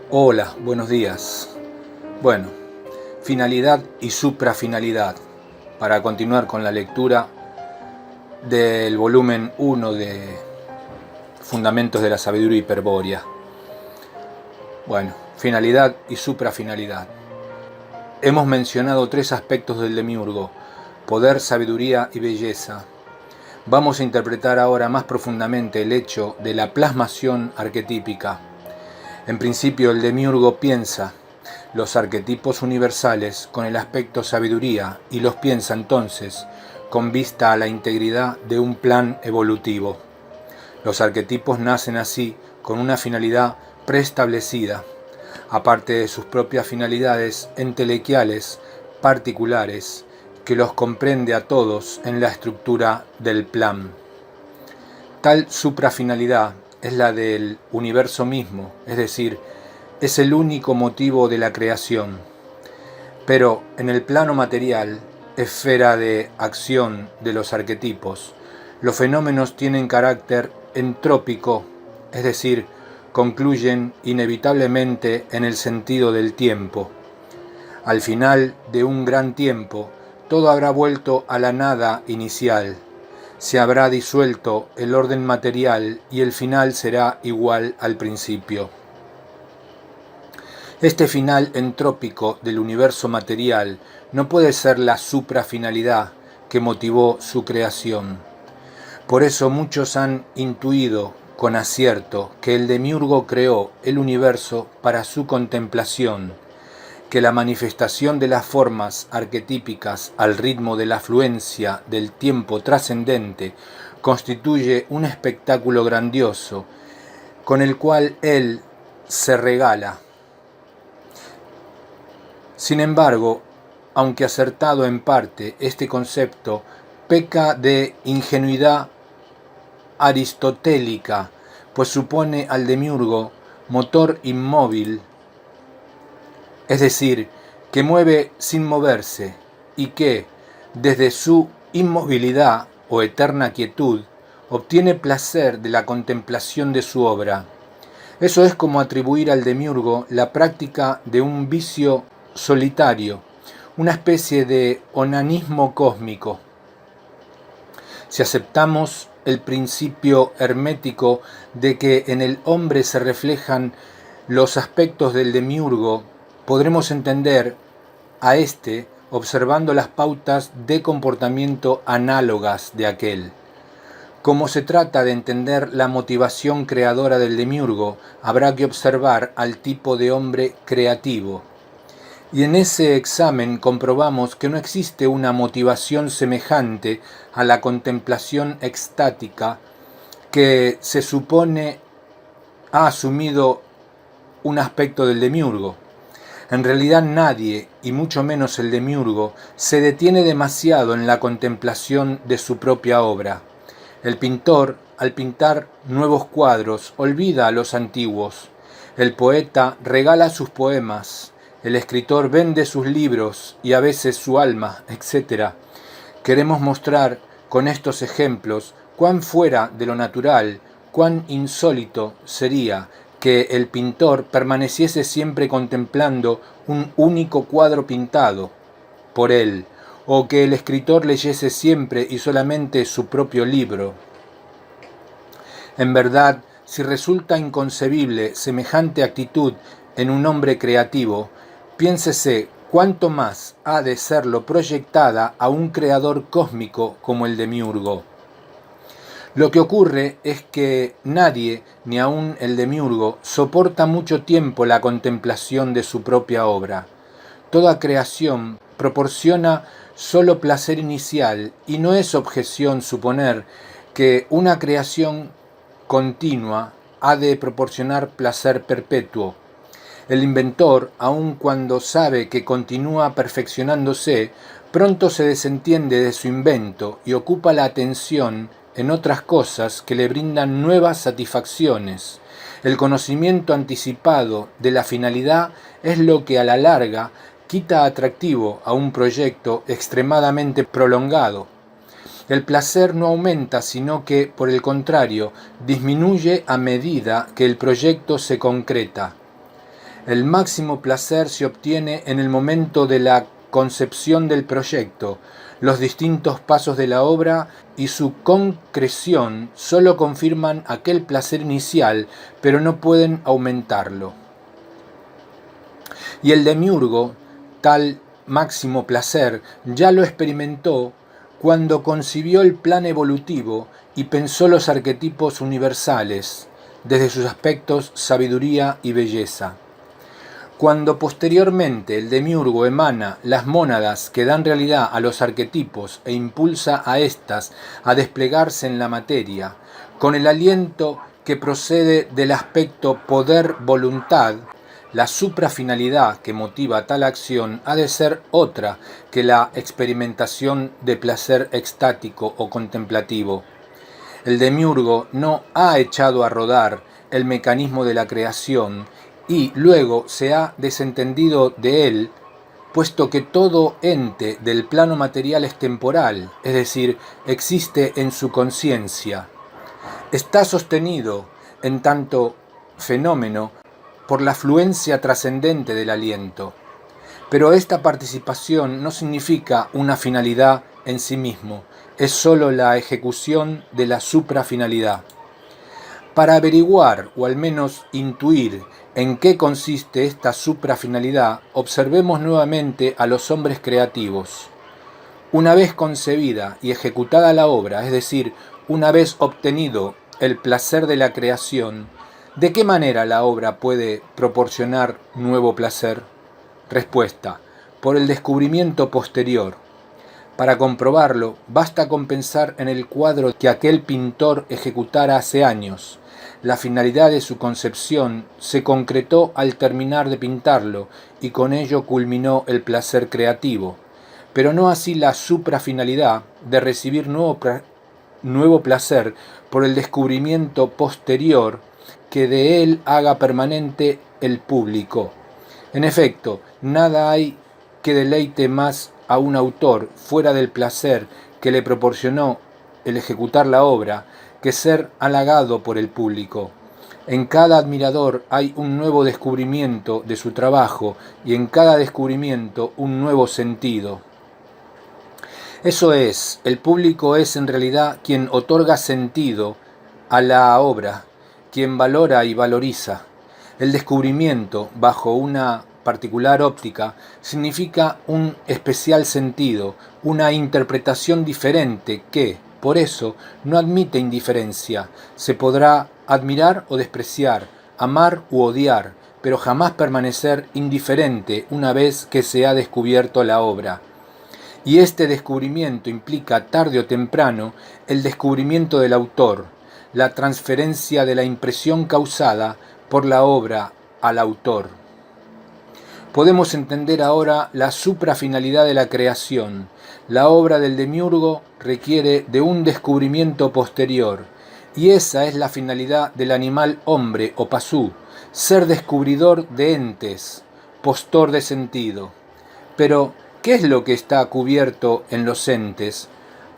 Hola, buenos días. Bueno, finalidad y suprafinalidad. Para continuar con la lectura del volumen 1 de Fundamentos de la Sabiduría Hiperbórea. Bueno, finalidad y suprafinalidad. Hemos mencionado tres aspectos del demiurgo: poder, sabiduría y belleza. Vamos a interpretar ahora más profundamente el hecho de la plasmación arquetípica. En principio, el demiurgo piensa los arquetipos universales con el aspecto sabiduría y los piensa entonces con vista a la integridad de un plan evolutivo. Los arquetipos nacen así con una finalidad preestablecida, aparte de sus propias finalidades entelequiales particulares, que los comprende a todos en la estructura del plan. Tal suprafinalidad es la del universo mismo, es decir, es el único motivo de la creación. Pero en el plano material, esfera de acción de los arquetipos, los fenómenos tienen carácter entrópico, es decir, concluyen inevitablemente en el sentido del tiempo. Al final de un gran tiempo, todo habrá vuelto a la nada inicial. Se habrá disuelto el orden material y el final será igual al principio. Este final entrópico del universo material no puede ser la suprafinalidad que motivó su creación. Por eso muchos han intuido con acierto que el demiurgo creó el universo para su contemplación, que la manifestación de las formas arquetípicas al ritmo de la fluencia del tiempo trascendente constituye un espectáculo grandioso con el cual él se regala. Sin embargo, aunque acertado en parte, este concepto peca de ingenuidad aristotélica, pues supone al demiurgo motor inmóvil, es decir, que mueve sin moverse y que, desde su inmovilidad o eterna quietud, obtiene placer de la contemplación de su obra. Eso es como atribuir al demiurgo la práctica de un vicio solitario, una especie de onanismo cósmico. Si aceptamos el principio hermético de que en el hombre se reflejan los aspectos del demiurgo, podremos entender a éste observando las pautas de comportamiento análogas de aquel. Como se trata de entender la motivación creadora del demiurgo, habrá que observar al tipo de hombre creativo. Y en ese examen comprobamos que no existe una motivación semejante a la contemplación extática que se supone ha asumido un aspecto del demiurgo. En realidad nadie, y mucho menos el demiurgo, se detiene demasiado en la contemplación de su propia obra. El pintor, al pintar nuevos cuadros, olvida a los antiguos. El poeta regala sus poemas. El escritor vende sus libros y a veces su alma, etc. Queremos mostrar con estos ejemplos cuán fuera de lo natural, cuán insólito sería que el pintor permaneciese siempre contemplando un único cuadro pintado por él, o que el escritor leyese siempre y solamente su propio libro. En verdad, si resulta inconcebible semejante actitud en un hombre creativo, piénsese cuánto más ha de serlo proyectada a un creador cósmico como el demiurgo. Lo que ocurre es que nadie, ni aun el demiurgo, soporta mucho tiempo la contemplación de su propia obra. Toda creación proporciona solo placer inicial y no es objeción suponer que una creación continua ha de proporcionar placer perpetuo. El inventor, aun cuando sabe que continúa perfeccionándose, pronto se desentiende de su invento y ocupa la atención en otras cosas que le brindan nuevas satisfacciones. El conocimiento anticipado de la finalidad es lo que a la larga quita atractivo a un proyecto extremadamente prolongado. El placer no aumenta, sino que, por el contrario, disminuye a medida que el proyecto se concreta. El máximo placer se obtiene en el momento de la concepción del proyecto. Los distintos pasos de la obra y su concreción solo confirman aquel placer inicial, pero no pueden aumentarlo. Y el demiurgo, tal máximo placer, ya lo experimentó cuando concibió el plan evolutivo y pensó los arquetipos universales, desde sus aspectos sabiduría y belleza. Cuando posteriormente el demiurgo emana las mónadas que dan realidad a los arquetipos e impulsa a éstas a desplegarse en la materia, con el aliento que procede del aspecto poder-voluntad, la suprafinalidad que motiva tal acción ha de ser otra que la experimentación de placer extático o contemplativo. El demiurgo no ha echado a rodar el mecanismo de la creación y luego se ha desentendido de él, puesto que todo ente del plano material es temporal, es decir, existe en su conciencia. Está sostenido, en tanto fenómeno, por la fluencia trascendente del aliento. Pero esta participación no significa una finalidad en sí mismo, es sólo la ejecución de la suprafinalidad. Para averiguar, o al menos intuir, en qué consiste esta suprafinalidad, observemos nuevamente a los hombres creativos. Una vez concebida y ejecutada la obra, es decir, una vez obtenido el placer de la creación, ¿de qué manera la obra puede proporcionar nuevo placer? Respuesta: por el descubrimiento posterior. Para comprobarlo, basta con pensar en el cuadro que aquel pintor ejecutara hace años. La finalidad de su concepción se concretó al terminar de pintarlo y con ello culminó el placer creativo, pero no así la suprafinalidad de recibir nuevo placer por el descubrimiento posterior que de él haga permanente el público. En efecto, nada hay que deleite más a un autor fuera del placer que le proporcionó el ejecutar la obra que ser halagado por el público. En cada admirador hay un nuevo descubrimiento de su trabajo y en cada descubrimiento un nuevo sentido. Eso es, el público es en realidad quien otorga sentido a la obra, quien valora y valoriza. El descubrimiento, bajo una particular óptica, significa un especial sentido, una interpretación diferente que, por eso, no admite indiferencia. Se podrá admirar o despreciar, amar u odiar, pero jamás permanecer indiferente una vez que se ha descubierto la obra. Y este descubrimiento implica, tarde o temprano, el descubrimiento del autor, la transferencia de la impresión causada por la obra al autor. Podemos entender ahora la suprafinalidad de la creación. La obra del demiurgo requiere de un descubrimiento posterior, y esa es la finalidad del animal hombre o pasú, ser descubridor de entes, postor de sentido. Pero, ¿qué es lo que está cubierto en los entes?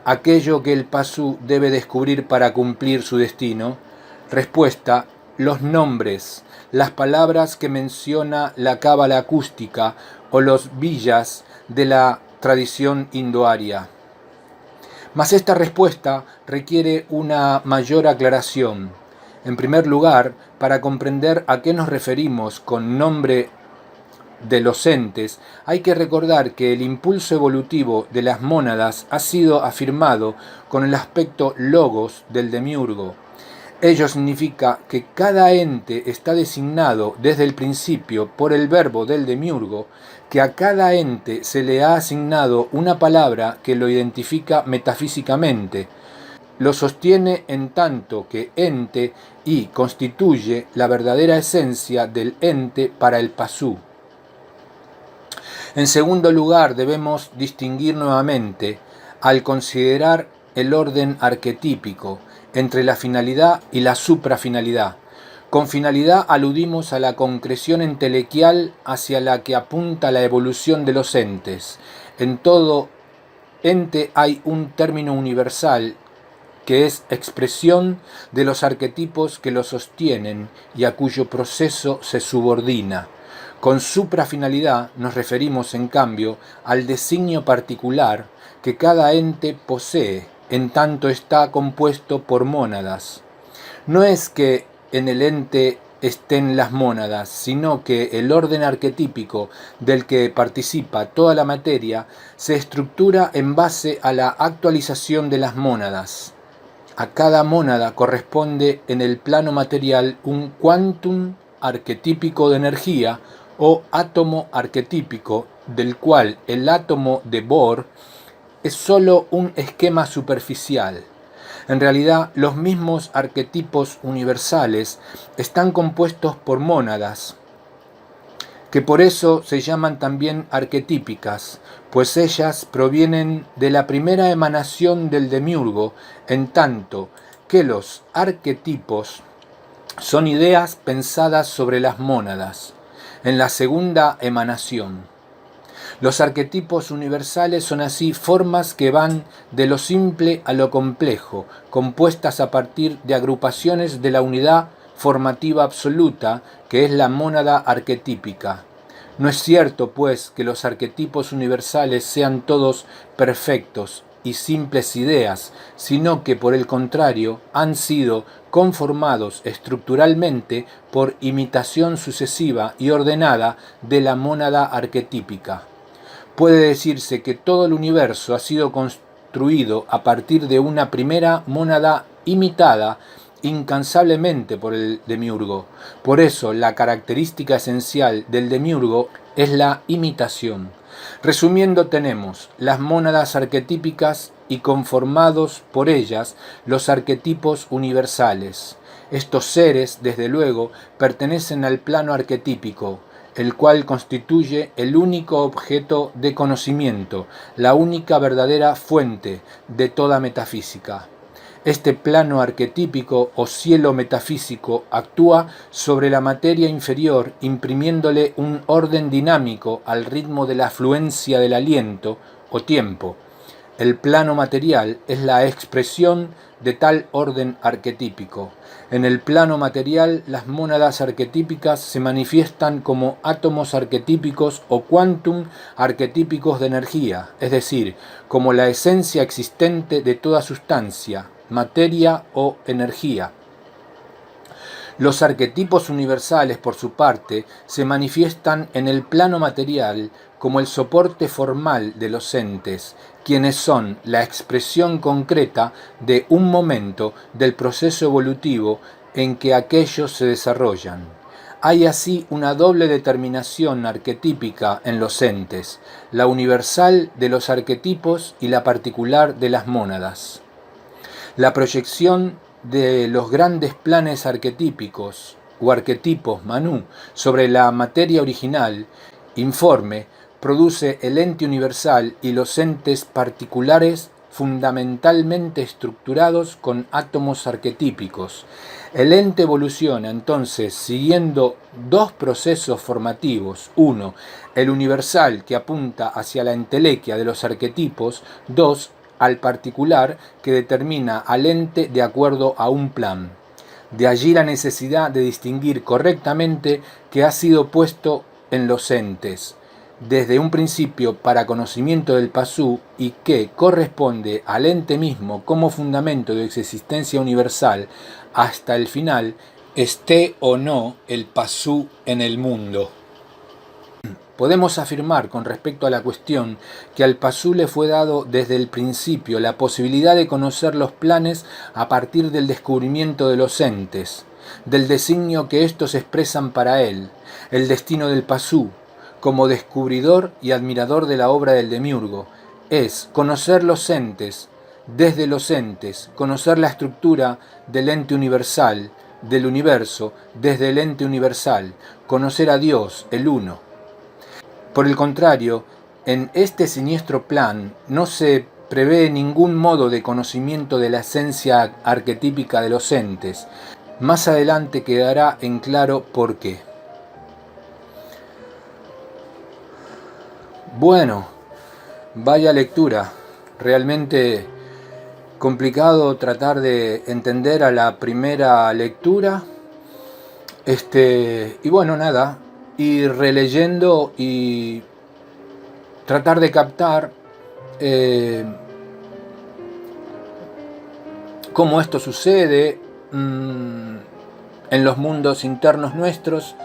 Aquello que el pasú debe descubrir para cumplir su destino. Respuesta: los nombres, las palabras que menciona la cábala acústica o los villas de la tradición indoaria. Mas esta respuesta requiere una mayor aclaración. En primer lugar, para comprender a qué nos referimos con nombre de los entes, hay que recordar que el impulso evolutivo de las mónadas ha sido afirmado con el aspecto logos del demiurgo. Ello significa que cada ente está designado desde el principio por el verbo del demiurgo, que a cada ente se le ha asignado una palabra que lo identifica metafísicamente. Lo sostiene en tanto que ente y constituye la verdadera esencia del ente para el pasú. En segundo lugar, debemos distinguir nuevamente, al considerar el orden arquetípico, entre la finalidad y la suprafinalidad. Con finalidad aludimos a la concreción entelequial hacia la que apunta la evolución de los entes. En todo ente hay un término universal que es expresión de los arquetipos que lo sostienen y a cuyo proceso se subordina. Con suprafinalidad nos referimos, en cambio, al designio particular que cada ente posee, en tanto está compuesto por mónadas. No es que en el ente estén las mónadas, sino que el orden arquetípico del que participa toda la materia se estructura en base a la actualización de las mónadas. A cada mónada corresponde en el plano material un quantum arquetípico de energía o átomo arquetípico, del cual el átomo de Bohr es sólo un esquema superficial. En realidad, los mismos arquetipos universales están compuestos por mónadas, que por eso se llaman también arquetípicas, pues ellas provienen de la primera emanación del demiurgo, en tanto que los arquetipos son ideas pensadas sobre las mónadas, en la segunda emanación. Los arquetipos universales son así formas que van de lo simple a lo complejo, compuestas a partir de agrupaciones de la unidad formativa absoluta, que es la mónada arquetípica. No es cierto, pues, que los arquetipos universales sean todos perfectos y simples ideas, sino que, por el contrario, han sido conformados estructuralmente por imitación sucesiva y ordenada de la mónada arquetípica. Puede decirse que todo el universo ha sido construido a partir de una primera mónada imitada incansablemente por el demiurgo. Por eso, la característica esencial del demiurgo es la imitación. Resumiendo, tenemos las mónadas arquetípicas y conformados por ellas los arquetipos universales. Estos seres, desde luego, pertenecen al plano arquetípico, el cual constituye el único objeto de conocimiento, la única verdadera fuente de toda metafísica. Este plano arquetípico o cielo metafísico actúa sobre la materia inferior, imprimiéndole un orden dinámico al ritmo de la afluencia del aliento o tiempo. El plano material es la expresión de tal orden arquetípico. En el plano material, las mónadas arquetípicas se manifiestan como átomos arquetípicos o quantum arquetípicos de energía, es decir, como la esencia existente de toda sustancia, materia o energía. Los arquetipos universales, por su parte, se manifiestan en el plano material como el soporte formal de los entes, quienes son la expresión concreta de un momento del proceso evolutivo en que aquellos se desarrollan. Hay así una doble determinación arquetípica en los entes, la universal de los arquetipos y la particular de las mónadas. La proyección de los grandes planes arquetípicos o arquetipos Manu sobre la materia original informe produce el ente universal y los entes particulares fundamentalmente estructurados con átomos arquetípicos. El ente evoluciona entonces siguiendo dos procesos formativos. Uno, el universal que apunta hacia la entelequia de los arquetipos. Dos, al particular que determina al ente de acuerdo a un plan. De allí la necesidad de distinguir correctamente qué ha sido puesto en los entes desde un principio para conocimiento del pasú y que corresponde al ente mismo como fundamento de su existencia universal hasta el final, esté o no el pasú en el mundo. Podemos afirmar con respecto a la cuestión que al pasú le fue dado desde el principio la posibilidad de conocer los planes a partir del descubrimiento de los entes, del designio que éstos expresan para él, el destino del pasú, como descubridor y admirador de la obra del demiurgo, es conocer los entes, desde los entes, conocer la estructura del ente universal, del universo, desde el ente universal, conocer a Dios, el Uno. Por el contrario, en este siniestro plan no se prevé ningún modo de conocimiento de la esencia arquetípica de los entes. Más adelante quedará en claro por qué. Bueno, vaya lectura. Realmente complicado tratar de entender a la primera lectura. Y bueno, nada. ir releyendo y tratar de captar cómo esto sucede en los mundos internos nuestros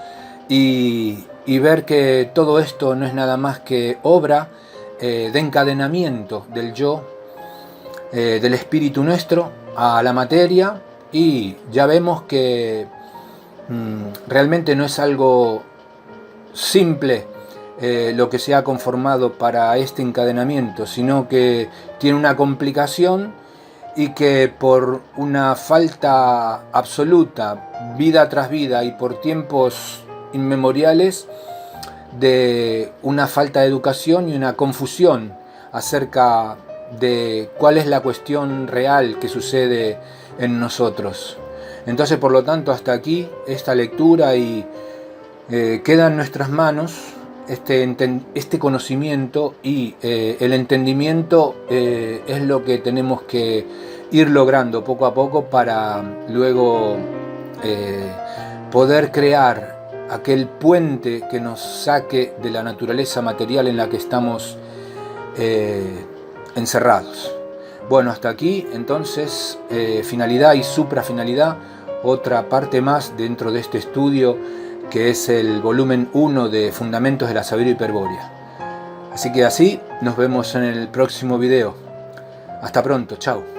y ver que todo esto no es nada más que obra de encadenamiento del yo, del espíritu nuestro a la materia, y ya vemos que realmente no es algo simple lo que se ha conformado para este encadenamiento, sino que tiene una complicación y que por una falta absoluta, vida tras vida y por tiempos inmemoriales, de una falta de educación y una confusión acerca de cuál es la cuestión real que sucede en nosotros. Entonces, por lo tanto, hasta aquí esta lectura, y queda en nuestras manos este conocimiento, y el entendimiento es lo que tenemos que ir logrando poco a poco para luego poder crear aquel puente que nos saque de la naturaleza material en la que estamos encerrados. Bueno, hasta aquí entonces finalidad y suprafinalidad, otra parte más dentro de este estudio que es el volumen 1 de Fundamentos de la Sabiduría Hiperbórea. Así que así nos vemos en el próximo video. Hasta pronto, chao.